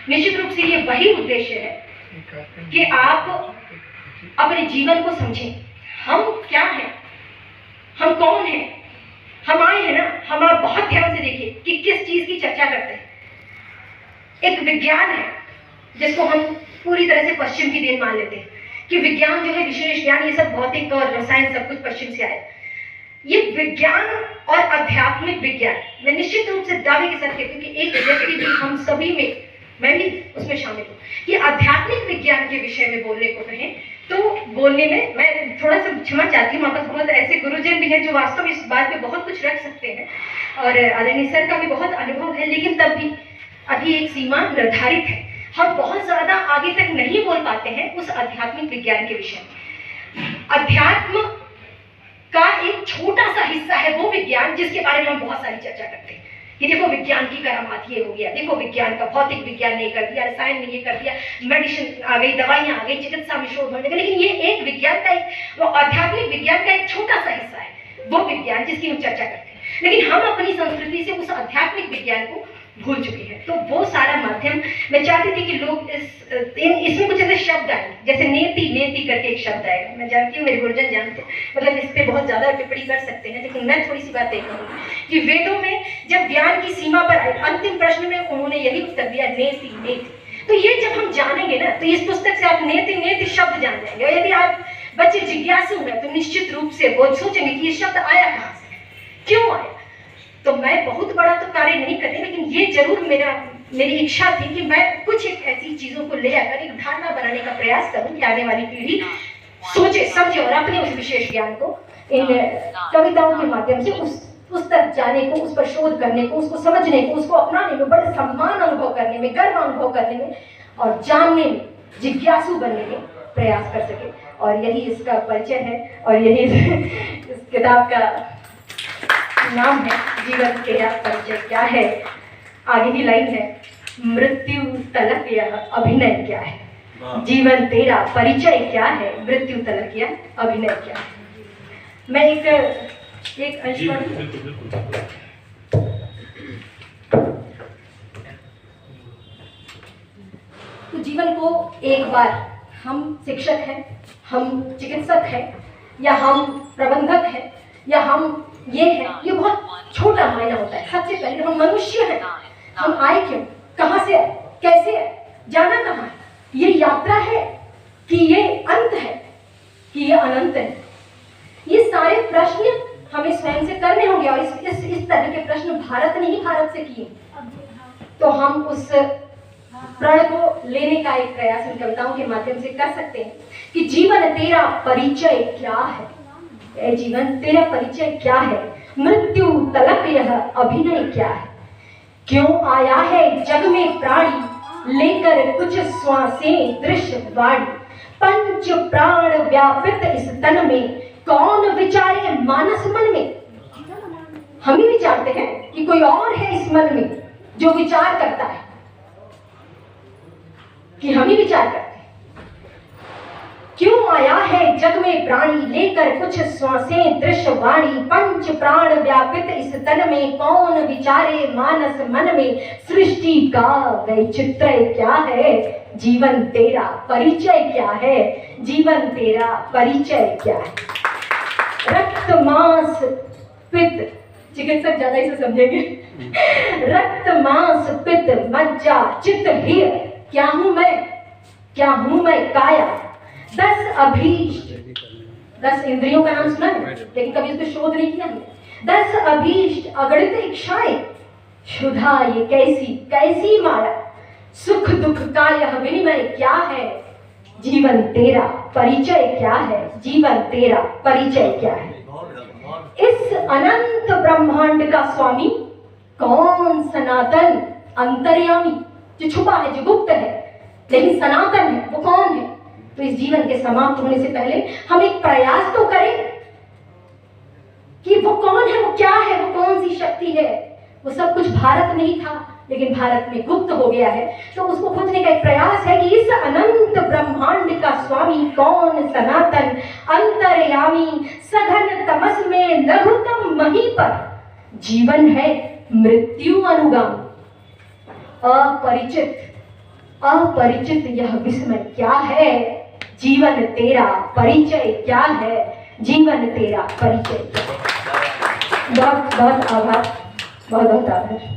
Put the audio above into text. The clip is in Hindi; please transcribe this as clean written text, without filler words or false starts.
निश्चित रूप से ये वही उद्देश्य है कि आप अपने जीवन को समझें। हम क्या हैं, हम कौन हैं, हम आए हैं ना, हम आप बहुत ध्यान से देखिए कि किस चीज की चर्चा करते हैं। एक विज्ञान है जिसको हम पूरी तरह से पश्चिम की देन मान लेते हैं कि विज्ञान जो है, विशेष ज्ञान, ये सब भौतिक और रसायन सब कुछ पश्चिम से आए। ये विज्ञान और आध्यात्मिक विज्ञान, मैं निश्चित रूप से दावे के साथ कहती हूँ कि एक व्यक्ति भी हम सभी में, मैं भी उसमें शामिल हूँ, कि आध्यात्मिक विज्ञान के विषय में बोलने को कहें तो बोलने में मैं थोड़ा सा क्षमा चाहती हूँ। हमारे पास बहुत ऐसे गुरुजन भी हैं जो वास्तव में इस बात पे बहुत कुछ रख सकते हैं और आदरणीय सर का भी बहुत अनुभव है, लेकिन तब भी अभी एक सीमा निर्धारित है। हम बहुत ज्यादा आगे तक नहीं बोल पाते हैं उस आध्यात्मिक विज्ञान के विषय में। अध्यात्म का एक छोटा सा हिस्सा है वो विज्ञान जिसके बारे में हम बहुत सारी चर्चा करते हैं कि देखो विज्ञान की करामात ये हो गया, देखो विज्ञान का, भौतिक विज्ञान ने कर दिया, रसायन ने ये कर दिया, मेडिसिन आ गई, दवाइयां आ गई, चिकित्सा में शोध होने लगा। लेकिन ये एक विज्ञान का, एक वो आध्यात्मिक विज्ञान का एक छोटा सा हिस्सा है वो विज्ञान जिसकी हम चर्चा करते हैं। लेकिन हम अपनी संस्कृति से उस आध्यात्मिक विज्ञान को भूल चुके हैं। तो वो सारा माध्यम मैं चाहती थी कि लोग इसमें कुछ ऐसे शब्द आए, जैसे नेति, नेति करके एक शब्द आएगा। मैं जानती हूँ, मेरे गुरुजन जानते हैं, मतलब इस पे बहुत ज्यादा टिप्पणी कर सकते हैं, लेकिन मैं थोड़ी सी बात एक कहूँगी कि वेदों में जब ज्ञान की सीमा पर आए, अंतिम प्रश्न में उन्होंने यही उत्तर दिया, नेति, नेति। तो ये जब हम जानेंगे ना, तो इस पुस्तक से आप नेति, नेति शब्द जान जाएंगे। और यदि आप बच्चे जिज्ञासु हैं तो निश्चित रूप से वो सोचेंगे कि ये शब्द आया कहाँ से, क्यों आया। तो मैं बहुत बड़ा तो कार्य नहीं करती, लेकिन ये जरूर मेरी इच्छा थी कि मैं कुछ एक ऐसी चीजों को ले आकर एक धारणा बनाने का प्रयास करूं कि आने वाली पीढ़ी सोचे, समझे और अपने उस विशेष ज्ञान को इन कविताओं के माध्यम से उस तक जाने को, उस पर शोध करने को, उसको समझने को, उसको अपनाने में, बड़े सम्मान अनुभव करने में, गर्व अनुभव करने में और जानने में, जिज्ञासु बनने में प्रयास कर सके। और यही इसका परिचय है और यही इस किताब का नाम है, जीवन तेरा परिचय क्या है। आगे की लाइन है, मृत्यु तलक यह अभिनय क्या है। जीवन तेरा परिचय क्या है, मृत्यु तलक यह अभिनय क्या है। मैं एक अंश तो जीवन को एक बार, हम शिक्षक हैं, हम चिकित्सक हैं, या हम प्रबंधक हैं, या हम ये है, ये बहुत छोटा मायना होता है। सबसे पहले हम मनुष्य हैं, हम आए क्यों, कहाँ से आए, कैसे आए, जाना कहाँ है, ये यात्रा है कि ये अंत है कि ये अनंत है। ये सारे प्रश्न हमें स्वयं से करने होंगे और इस तरह के प्रश्न भारत ने ही भारत से किए। तो हम उस प्रण को लेने का एक प्रयास इन कविताओं के माध्यम से कर सकते हैं कि जीवन तेरा परिचय क्या है। जीवन तेरा परिचय क्या है, मृत्यु तलक यह अभिनय क्या है। क्यों आया है जग में प्राणी, लेकर कुछ श्वासें दृश्य वाणी। पंच प्राण व्यापित इस तन में, कौन विचारे मानस मन में। हम ही विचारते हैं कि कोई और है इस मन में जो विचार करता है, कि हम ही विचार करते हैं। क्यों आया है जग में प्राणी, लेकर कुछ श्वासें दृश्य वाणी। पंच प्राण व्यापित इस तन में, कौन विचारे मानस मन में। सृष्टि का वैचित्र्य क्या है, जीवन तेरा परिचय क्या है। जीवन तेरा परिचय क्या है। रक्त मांस पित्त, चिकित्सक ज्यादा इसे समझेंगे। रक्त मांस पित्त मज्जा चित्त ही, क्या हूं मैं, क्या हूं मैं काया। 10 अभीष्ट, 10 इंद्रियों का नाम सुना है लेकिन कभी उस पर शोध नहीं किया है। 10 अभीष्ट अगणित इच्छाएं, क्षुधा ये कैसी कैसी माया। सुख दुख का यह विनिमय क्या है, जीवन तेरा परिचय क्या है। जीवन तेरा परिचय क्या है। इस अनंत ब्रह्मांड का स्वामी कौन, सनातन अंतर्यामी, जो छुपा है, जो गुप्त है लेकिन सनातन है, वो कौन है। तो इस जीवन के समाप्त होने से पहले हम एक प्रयास तो करें कि वो कौन है, वो क्या है, वो कौन सी शक्ति है। वो सब कुछ भारत में ही था लेकिन भारत में गुप्त हो गया है। तो उसको खोजने का एक प्रयास है कि इस अनंत ब्रह्मांड का स्वामी कौन, सनातन अंतर्यामी। सघन तमस में लघुतम मही पर, जीवन है मृत्यु अनुगामी। अपरिचित अपरिचित यह विस्मय क्या है, जीवन तेरा परिचय क्या है, जीवन तेरा परिचय क्या है। बहुत बहुत आभार, बहुत बहुत आभार।